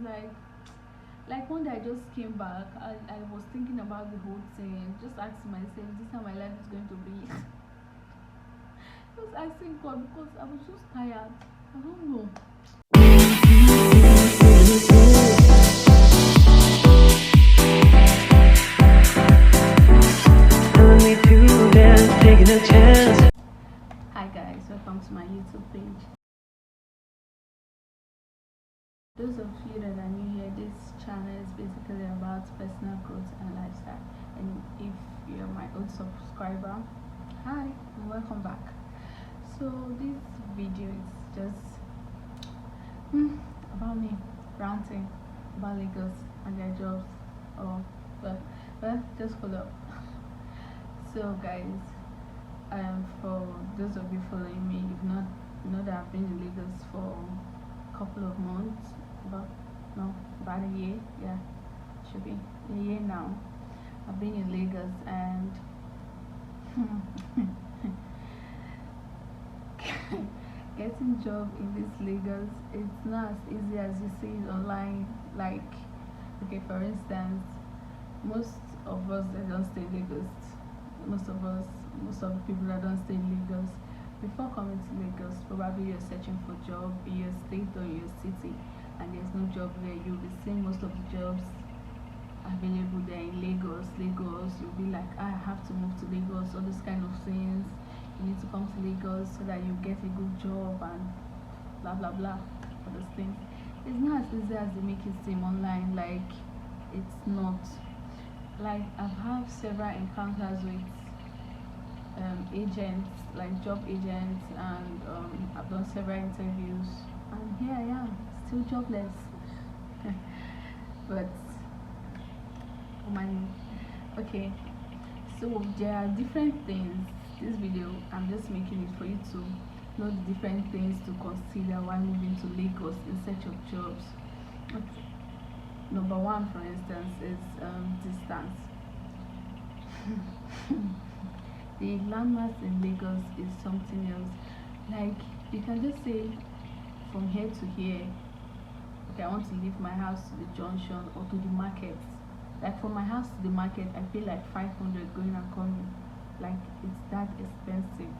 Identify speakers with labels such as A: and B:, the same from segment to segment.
A: like one day I just came back. I was thinking about the whole thing, just asking myself, is this how my life is going to be? Just asking God because I was just tired. I don't know. Hi guys, welcome to my YouTube page. Those of you that are new here, this channel is basically about personal growth and lifestyle. And if you're my old subscriber, hi and welcome back. So this video is just about me ranting about Lagos and their jobs. Oh, well, just hold up. So guys, for those of you following me, you've not know that I've been in Lagos for a couple of months, about a year. Yeah, should be a year now. I've been in Lagos and getting job in this Lagos, it's not as easy as you see it online. Like, okay, for instance, most of us that don't stay in Lagos, most of the people that don't stay in Lagos, before coming to Lagos, probably you're searching for job in your state or your city, and there's no job there. You'll be seeing most of the jobs available there in Lagos. You'll be like, I have to move to Lagos, all these kind of things. You need to come to Lagos so that you get a good job and blah blah blah, all those things. It's not as easy as they make it seem online. Like, it's not. Like, I've had several encounters with agents, like job agents, and I've done several interviews, and here I am, still jobless. But okay, so there are different things. This video, I'm just making it for you to know the different things to consider while moving to Lagos in search of jobs. Okay. Number one, for instance, is distance. The landmass in Lagos is something else. Like, you can just say from here to here, okay, I want to leave my house to the junction or to the market. Like, from my house to the market, I pay like 500 going and coming. Like, it's that expensive.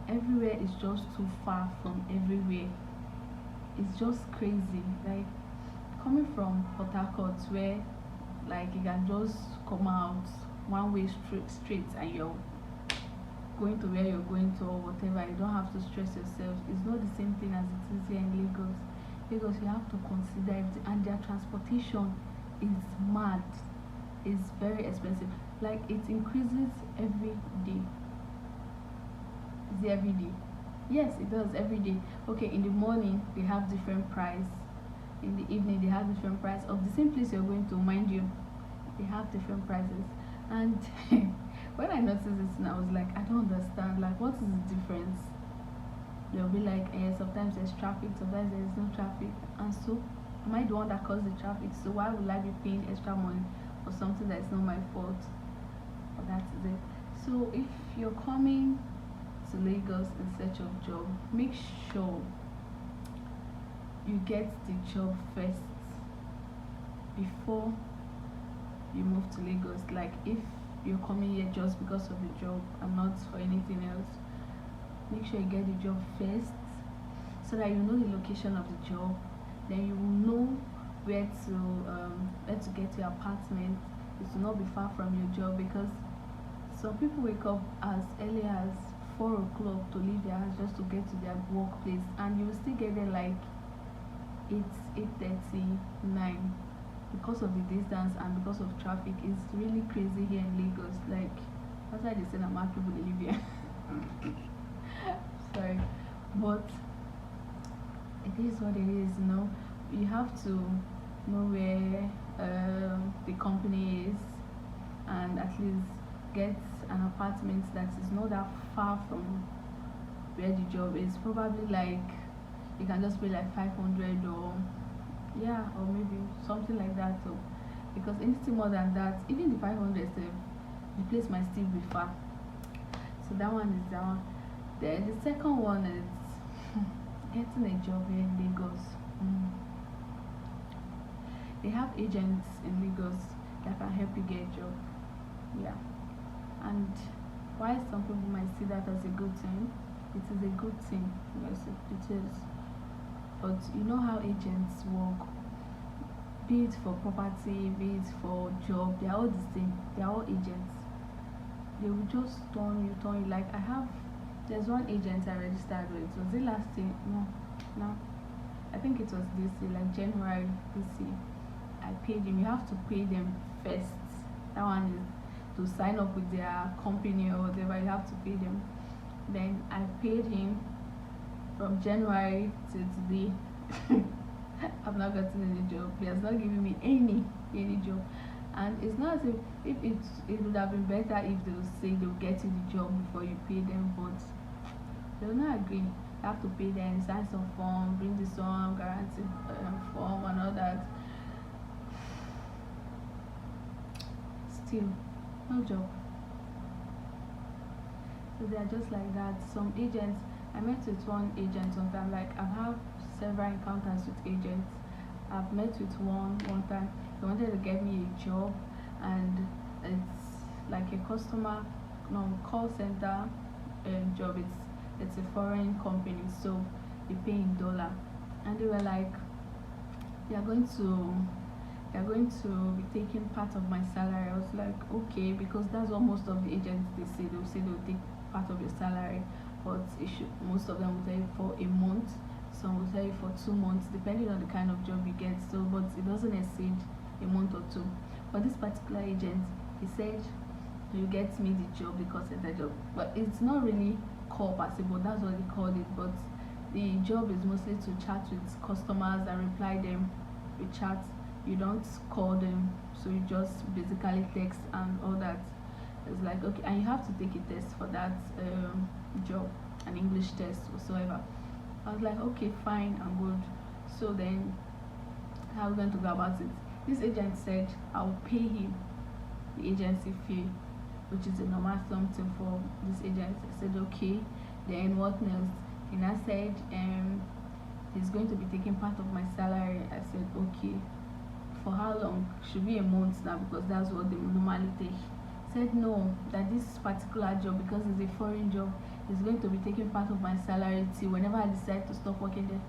A: Everywhere is just too far from everywhere. It's just crazy. Like, coming from Port Harcourt, where like you can just come out one way straight and you're going to where you're going to or whatever. You don't have to stress yourself. It's not the same thing as it is here in Lagos. Lagos, you have to consider everything, and their transportation is mad. It's very expensive. Like, it increases every day. Is it every day? Yes, it does every day. Okay, in the morning they have different price. In the evening they have different price of the same place you're going to. Mind you, they have different prices. And when I noticed this, and I was like, I don't understand. Like, what is the difference? They'll be like, sometimes there's traffic, sometimes there's no traffic, and so am I the one that caused the traffic? So why would I be paying extra money for something that is not my fault? But that is it. So if you're coming to Lagos in search of job, make sure you get the job first before you move to Lagos. Like, if you're coming here just because of the job and not for anything else, make sure you get the job first so that you know the location of the job. Then you will know where to get your apartment. It will not be far from your job, because some people wake up as early as 4 o'clock to leave their house just to get to their workplace, and you will still get there like 8:30, 9, because of the distance and because of traffic. It's really crazy here in Lagos. Like, that's why they say that mad people live here. Sorry, but it is what it is. You have to know where the company is, and at least get an apartment that is not that far from where the job is. Probably like you can just pay like 500, or maybe something like that. So, because anything more than that, even the 500 the place might still be far. So that one is that one. Then the second one is getting a job here in Lagos. they have agents in Lagos that can help you get a job. Yeah. And why some people might see that as a good thing, it is a good thing. Yes, it is. But you know how agents work, be it for property, be it for job, they are all the same. They are all agents. They will just turn you. Like I have, there's one agent I registered with. Was it last year? No, no. I think it was this year, like January this year. I paid him. You have to pay them first. That one is to sign up with their company or whatever. You have to pay them. Then I paid him from January to today. I've not gotten any job. He has not given me any job. And it's not as if it would have been better if they would say they'll get you the job before you pay them, but they'll not agree. You have to pay them, sign some form, bring this one, guarantee form and all that. Still, no job. So they are just like that. Some agents, I met with one agent one time, like I've had several encounters with agents. I've met with one time. He wanted to get me a job, and it's like a customer, no, call center job. It's a foreign company, so they pay in dollar. And they were like, you're going to be taking part of my salary. I was like, okay, because that's what most of the agents they say. They'll say they'll take part of your salary, but most of them will tell you for a month. Some will tell you for 2 months, depending on the kind of job you get. So, but it doesn't exceed a month or two. But this particular agent, he said, you get me the job, because it's a job. But it's not really call possible. That's what they call it. But the job is mostly to chat with customers and reply them with chat. You don't call them, so you just basically text and all that. It's like, okay, and you have to take a test for that job, an English test whatsoever. I was like, okay, fine, I'm good. So then, how are we going to go about it? This agent said I'll pay him the agency fee, which is a normal something for this agent. I said, okay. Then what next? And I said, he's going to be taking part of my salary. I said, okay. For how long? Should be a month now, because that's what they normally take. Said no, that this particular job, because it's a foreign job, is going to be taking part of my salary till whenever I decide to stop working there.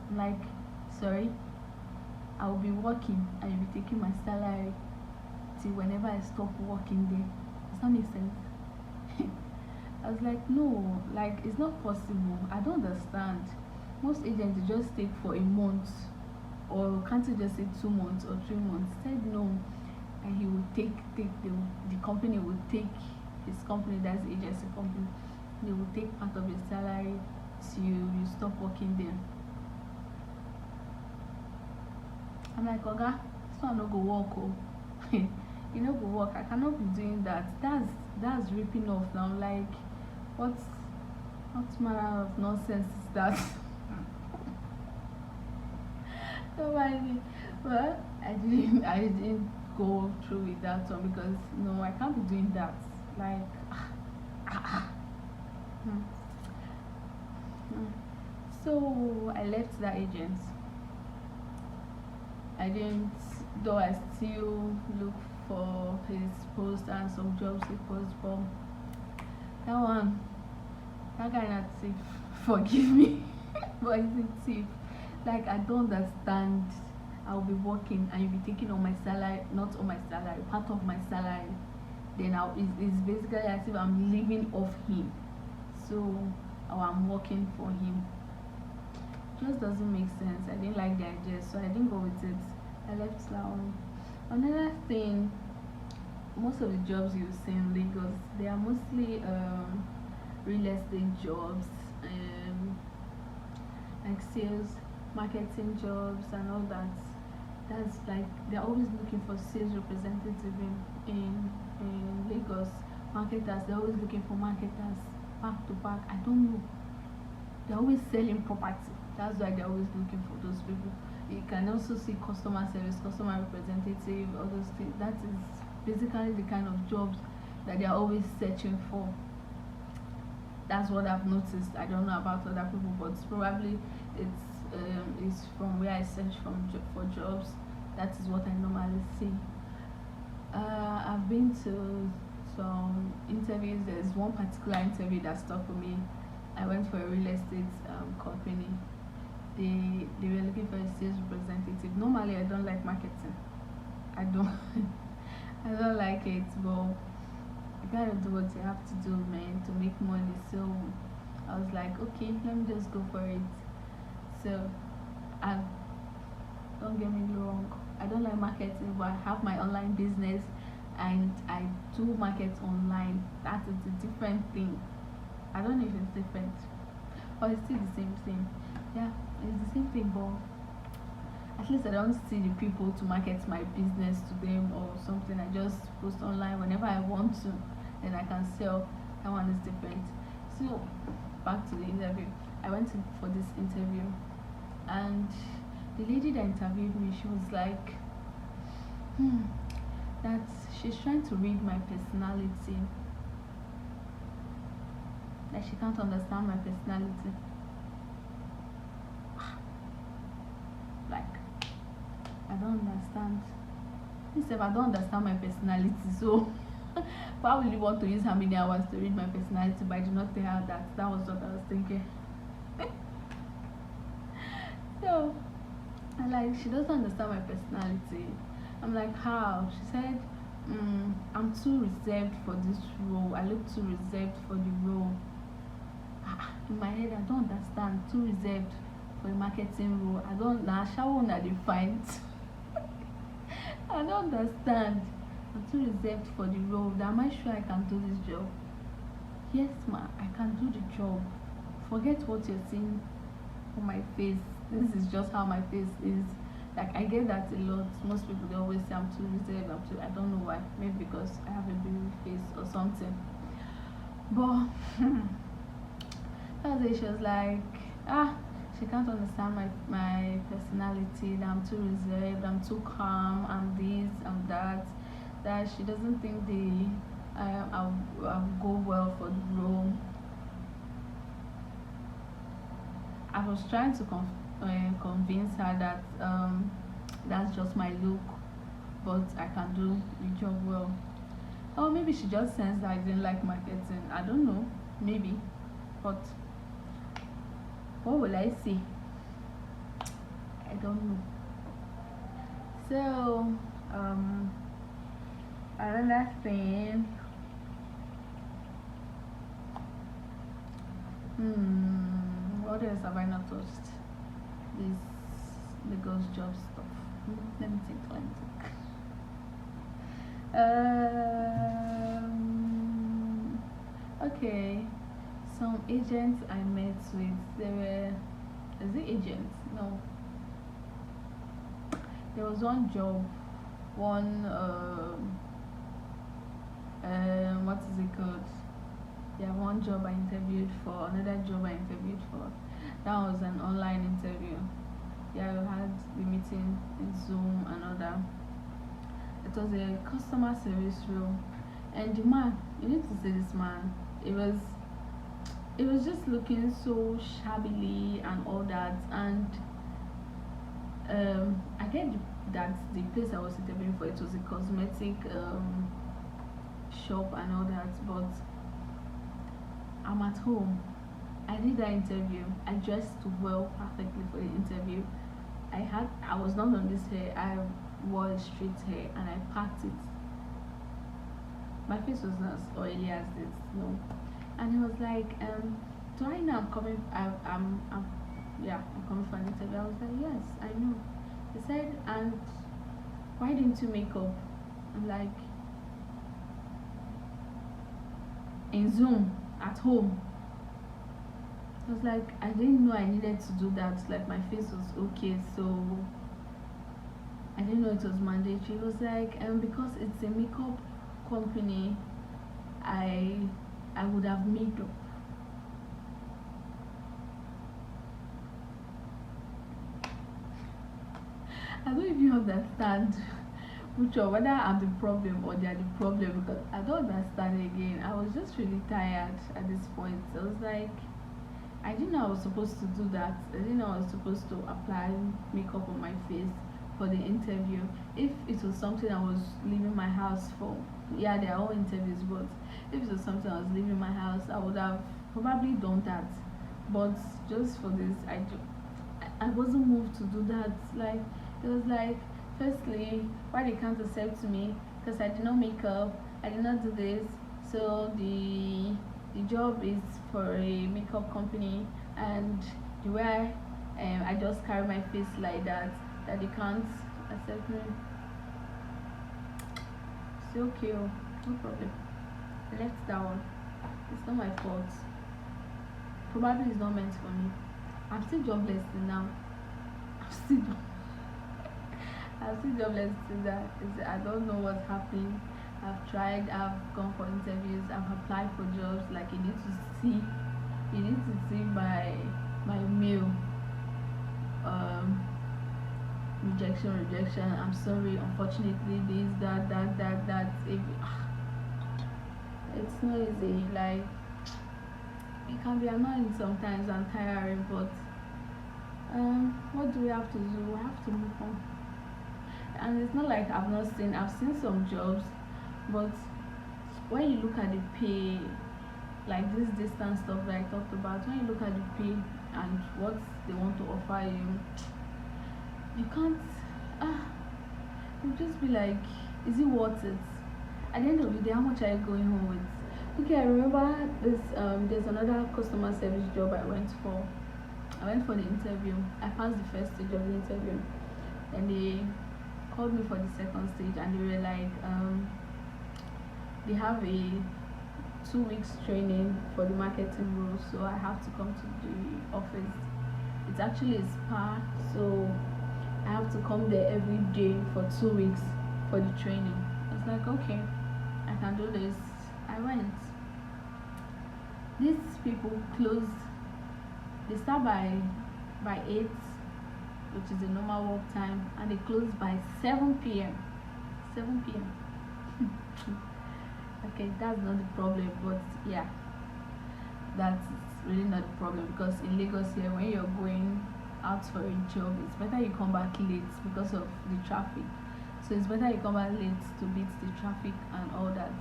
A: I'm like, sorry, I will be working and you'll be taking my salary till whenever I stop working there. Does that make sense? I was like, no, like it's not possible. I don't understand. Most agents just take for a month, or can't you just say 2 months or 3 months? Said no, and he would take the company would take his company, that's the agency company, they will take part of your salary till you stop working there. I'm like, Oga, this one no go work. Oh. You know go work. I cannot be doing that. That's ripping off now. Like, what manner of nonsense is that? So well, I didn't go through with that one, because no, I can't be doing that. Like, so I left that agent. I didn't, though I still look for his post and some jobs he posts, but that guy not thief. Forgive me, but he's a thief. Like, I don't understand. I'll be working and you'll be taking on my salary, not on my salary, part of my salary. Then it's basically as if I'm living off him. So, or I'm working for him. Just doesn't make sense. I didn't like the idea, so I didn't go with it. I left that one. Another thing, most of the jobs you see in Lagos, they are mostly real estate jobs, like sales, marketing jobs, and all that. That's like they're always looking for sales representative in Lagos. Marketers, they're always looking for marketers back to back. I don't know. They're always selling property. That's why they're always looking for those people. You can also see customer service, customer representative, all those things. That is basically the kind of jobs that they're always searching for. That's what I've noticed. I don't know about other people, but probably it's is from where I search for jobs. That is what I normally see. I've been to some interviews. There's one particular interview that stuck with me. I went for a real estate company. They were looking for a sales representative. Normally, I don't like marketing. I don't I don't like it, but you gotta do what you have to do, man, to make money. So I was like, okay, let me just go for it. So I don't get me wrong, I don't like marketing, but I have my online business and I do market online. That is a different thing. I don't know if it's different or it's still the same thing. Yeah, it's the same thing, but at least I don't see the people to market my business to them or something. I just post online whenever I want to, then I can sell. That one is different. So back to the interview. I went for this interview, and the lady that interviewed me, she was like, that she's trying to read my personality. That she can't understand my personality. Like, I don't understand. If I don't understand my personality, so why would you want to use how many hours to read my personality? But I did not tell her that. That was what I was thinking. So I like, she doesn't understand my personality. I'm like, how? She said, I'm too reserved for this role. I look too reserved for the role. In my head, I don't understand. Too reserved for a marketing role. I don't know. How one are defined? I don't understand. I'm too reserved for the role. Am I sure I can do this job? Yes, ma, I can do the job. Forget what you're seeing on my face. This is just how my face is. Like, I get that a lot. Most people, they always say I'm too reserved. I don't know why. Maybe because I have a baby face or something. But that was it. She was like, she can't understand my personality, that I'm too reserved, I'm too calm, I'm this, I'm that she doesn't think I'll go well for the role. I was trying to convince her that that's just my look, but I can do the job well. Or maybe she just sensed that I didn't like marketing. I don't know, maybe, but what will I say? I don't know. So, another thing. What else have I not touched? This the girls' job stuff. Let me think. Okay. Some agents I met with, they were, is it agents? No. There was one job, one what is it called? Yeah, one job I interviewed for, another job I interviewed for. That was an online interview. Yeah, we had the meeting in Zoom and all that. It was a customer service role, and the man, you need to see this man. It was just looking so shabbily and all that, and I get that the place I was interviewing for, it was a cosmetic shop and all that, but I'm at home. I did that interview. I dressed well perfectly for the interview. I was not on this hair. I wore straight hair and I packed it. My face was not as oily as this, no. And he was like, do I know I'm coming? I'm coming for an interview. I was like, yes, I know. He said, and why didn't you make up? I'm like, in Zoom at home. I was like, I didn't know I needed to do that. Like, my face was okay, so I didn't know it was mandatory. It was like, because it's a makeup company, I would have made up. I don't even understand which or whether I'm the problem or they're the problem, because I don't understand again. I was just really tired at this point. I was like, I didn't know I was supposed to do that. I didn't know I was supposed to apply makeup on my face for the interview. If it was something I was leaving my house for, yeah, they are all interviews, but if it was something I was leaving my house, I would have probably done that. But just for this, I wasn't moved to do that. Like, it was like, firstly, why they can't accept me because I did not make up, I did not do this. So the job is for a makeup company, and the way I just carry my face like that they can't accept me. It's okay, oh, no problem. I left that one. It's not my fault. Probably it's not meant for me. I'm still jobless till now. I'm still I'm still jobless till that. I don't know what's happening. I've tried, I've gone for interviews, I've applied for jobs. Like, you need to see my mail. Um, rejection. I'm sorry, unfortunately, this, that. It's not easy. Like, it can be annoying sometimes and tiring, but what do we have to do? We have to move on. And it's not like I've seen some jobs, but when you look at the pay, like this distance stuff that I talked about, when you look at the pay and what they want to offer you, you can't, ah, you just be like, is it worth it? At the end of the day, how much are you going home with? Okay, I remember there's another customer service job I went for. I went for the interview. I passed the first stage of the interview. And they called me for the second stage, and they were like, they have a 2 weeks training for the marketing role, so I have to come to the office. It's actually a spa, so I have to come there every day for 2 weeks for the training. It's like, okay, I can do this. I went. These people close. They start by 8, which is the normal work time, and they close by 7 p.m. 7 p.m. Okay, that's not the problem, but yeah, that's really not the problem, because in Lagos here, when you're going out for a job, it's better you come back late because of the traffic. So it's better you come back late to beat the traffic and all that.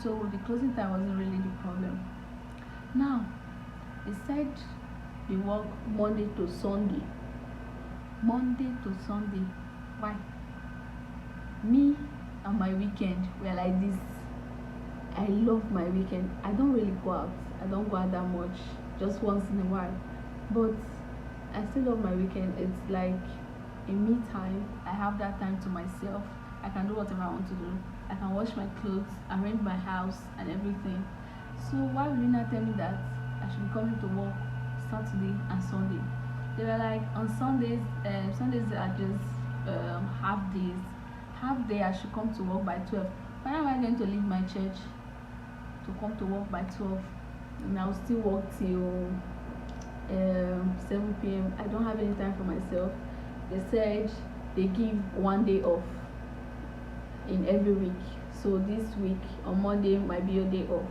A: So the closing time wasn't really the problem. Now, they said they work Monday to Sunday. Monday to Sunday. Why? Me and my weekend were like this. I love my weekend. I don't really go out. I don't go out that much, just once in a while. But I still love my weekend. It's like a me time. I have that time to myself. I can do whatever I want to do. I can wash my clothes, arrange my house, and everything. So why would you not tell me that I should be coming to work Saturday and Sunday? They were like, on Sundays, Sundays are just half days. Half day I should come to work by 12. When am I going to leave my church to come to work by 12? And I'll still work till 7 p.m. I don't have any time for myself. They said they give 1 day off in every week. So this week on Monday might be your day off.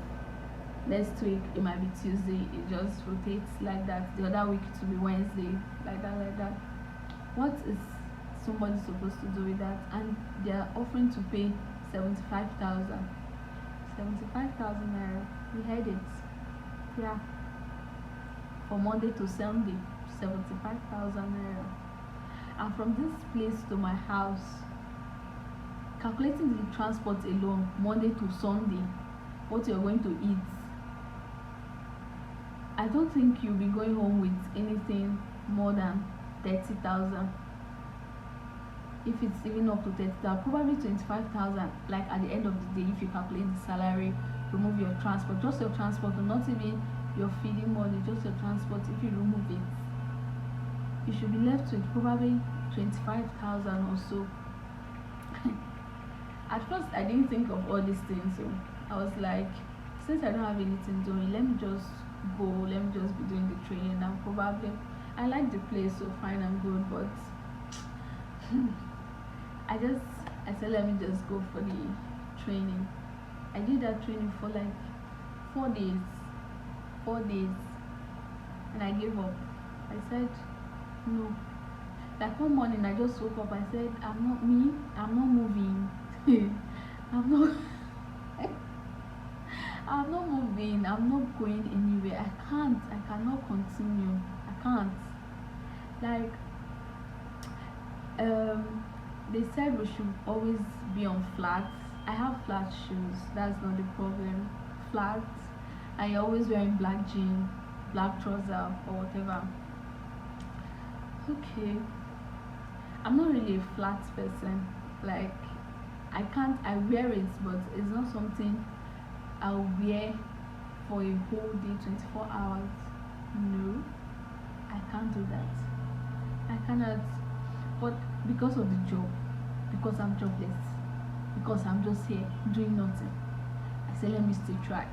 A: Next week it might be Tuesday. It just rotates like that. The other week to be Wednesday, like that. What is somebody supposed to do with that? And they are offering to pay 75,000. 75,000 naira. We heard it. Yeah. For Monday to Sunday, 75,000 naira. And from this place to my house, calculating the transport alone, Monday to Sunday, what you're going to eat, I don't think you'll be going home with anything more than 30,000. If it's even up to 30,000, probably 25,000. Like at the end of the day, if you calculate the salary, remove your transport, just your transport, not even your feeding money, just your transport. If you remove it, you should be left with probably 25,000 or so. At first, I didn't think of all these things, so I was like, since I don't have anything doing, let me just go, let me just be doing the training now. Probably, I like the place, so fine and good, but I said, let me just go for the training. I did that training for like 4 days. 4 days. and I gave up. I said no. Like one morning I just woke up, I said, I'm not moving. I'm not I'm not moving, I'm not going anywhere. I cannot continue. I can't. Like they said we should always be on flats. I have flat shoes, that's not the problem. Flats. I always wearing black jean, black trouser or whatever. Okay. I'm not really a flat person. Like I wear it, but it's not something I'll wear for a whole day, 24 hours. No, I can't do that. I cannot. But because of the job, because I'm jobless, because I'm just here doing nothing, I said, let me still try.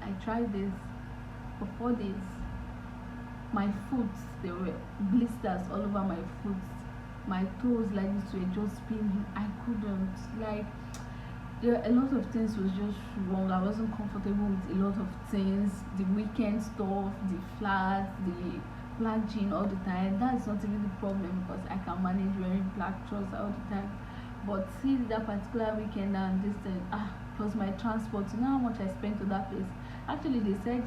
A: I tried this for 4 days. My foot, there were blisters all over my foot. My toes like this were just paining. I couldn't. Like, there a lot of things was just wrong. I wasn't comfortable with a lot of things. The weekend stuff, the flats, the black jean all the time. That's not even the problem because I can manage wearing black trousers all the time. But see that particular weekend and this thing, plus my transport. You know how much I spent to that place. Actually, they said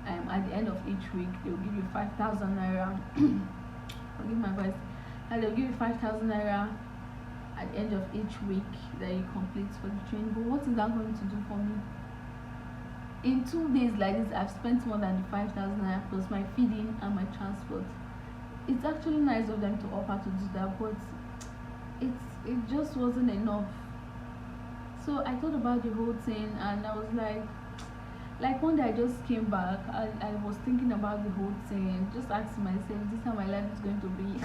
A: at the end of each week they will give you 5,000 naira. Forgive my voice. And they'll give you 5,000 naira at the end of each week that you complete for the training. But what is that going to do for me? In 2 days like this, I've spent more than the 5,000 naira plus my feeding and my transport. It's actually nice of them to offer to do that, but it just wasn't enough. So I thought about the whole thing, and I was like one day I just came back. I was thinking about the whole thing, just asking myself, is this how my life is going to be?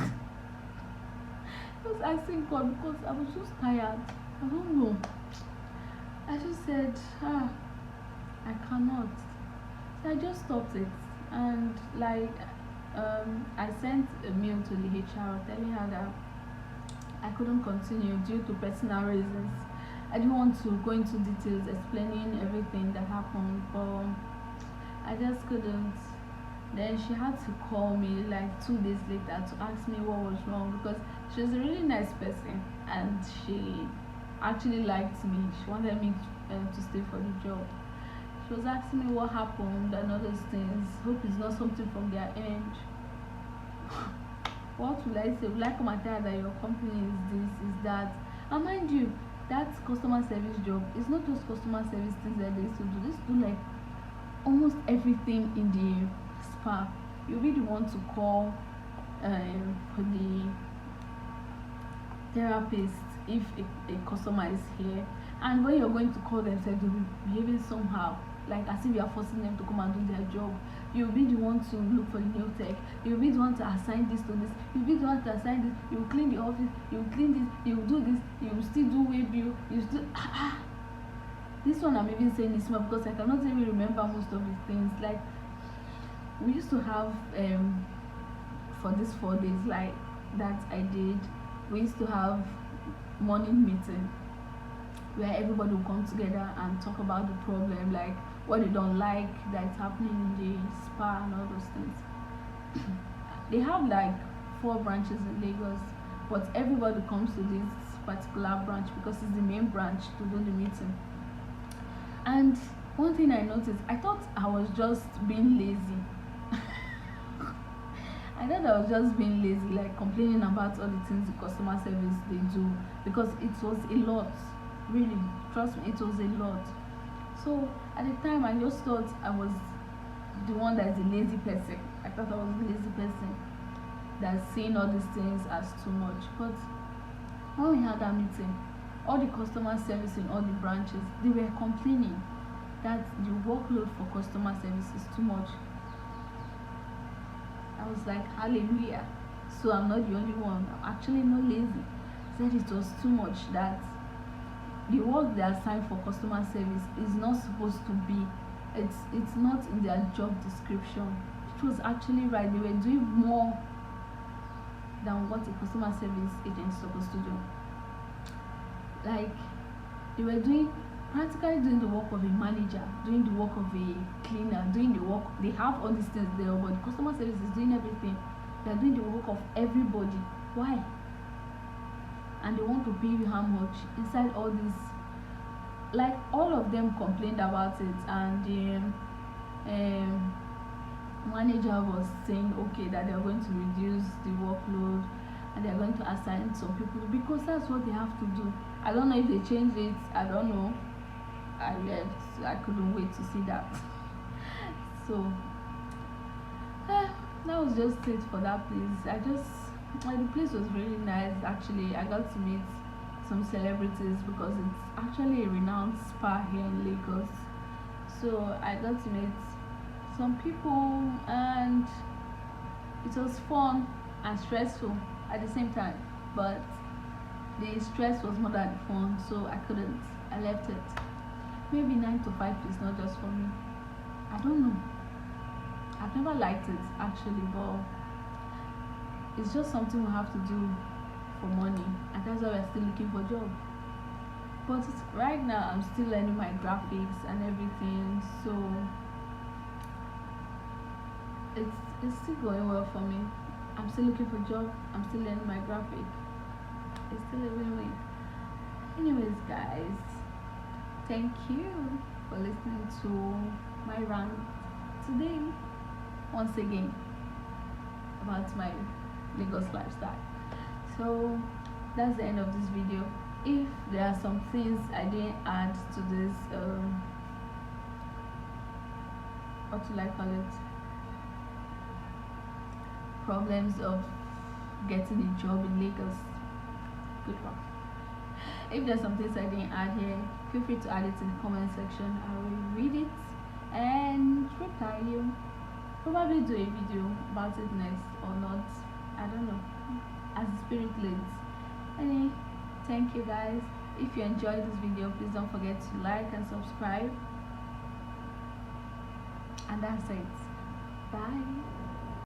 A: Just asking God because I was just tired. I don't know. I just said, I cannot. So I just stopped it, and I sent a mail to the HR telling her that I couldn't continue due to personal reasons. I didn't want to go into details explaining everything that happened, but I just couldn't. Then she had to call me like 2 days later to ask me what was wrong because she was a really nice person and she actually liked me. She wanted me to stay for the job. She was asking me what happened and all those things. Hope it's not something from their end. What will I say? Will I come and tell her that your company is this, is that? And mind you, that customer service job is not just customer service things that they used to do. They used to do like almost everything in the spa. You'll be the one to call for the therapist if a customer is here, and when you're going to call them, they'll be behaving somehow like as if you are forcing them to come and do their job. You'll be the one to look for the new tech, you'll be the one to assign this to this, you'll be the one to assign this, you'll clean the office, you'll clean this, you'll do this, you'll still do way bill, you still this one I'm even saying is small because I cannot even remember most of the things. Like we used to have for these 4 days like that I did, we used to have morning meeting where everybody will come together and talk about the problem, like what they don't like that's happening in the spa and all those things. They have like 4 branches in Lagos, but everybody comes to this particular branch because it's the main branch to do the meeting. And one thing I noticed, I thought I was just being lazy. I thought I was just being lazy, like complaining about all the things the customer service they do, because it was a lot. Really, trust me, it was a lot. So at the time, I just thought I was the one that's a lazy person. I thought I was a lazy person that's seeing all these things as too much. But when we had that meeting, all the customer service in all the branches, they were complaining that the workload for customer service is too much. I was like, hallelujah. So I'm not the only one. I'm actually not lazy. Said it was too much, that the work they assigned for customer service is not supposed to be, it's not in their job description. It was actually right. They were doing more than what a customer service agent is supposed to do. Like they were doing practically doing the work of a manager, doing the work of a cleaner, doing the work. They have all these things there, but customer service is doing everything. They are doing the work of everybody. Why? And they want to pay you how much inside all this? Like all of them complained about it, and the manager was saying okay that they are going to reduce the workload and they are going to assign some people because that's what they have to do. I don't know if they changed it. I don't know. I left. I couldn't wait to see that. So that was just it for that place. The place was really nice. Actually, I got to meet some celebrities because it's actually a renowned spa here in Lagos. So I got to meet some people, and it was fun and stressful at the same time. But the stress was more than the fun, so I couldn't. I left it. Maybe 9 to 5 is not just for me. I don't know. I've never liked it actually, but it's just something we have to do for money, and that's why we're still looking for a job. But right now, I'm still learning my graphics and everything, so it's still going well for me. I'm still looking for a job. I'm still learning my graphic. It's still a win-win. Anyways, guys, thank you for listening to my rant today. Once again, about my Lagos lifestyle. So that's the end of this video. If there are some things I didn't add to this, what do I call it? Problems of getting a job in Lagos. Good one. If there's some things I didn't add here, feel free to add it in the comment section. I will read it and reply you. Probably do a video about it next or not. I don't know. As the spirit leads. Anyway, thank you guys. If you enjoyed this video, please don't forget to like and subscribe. And that's it. Bye.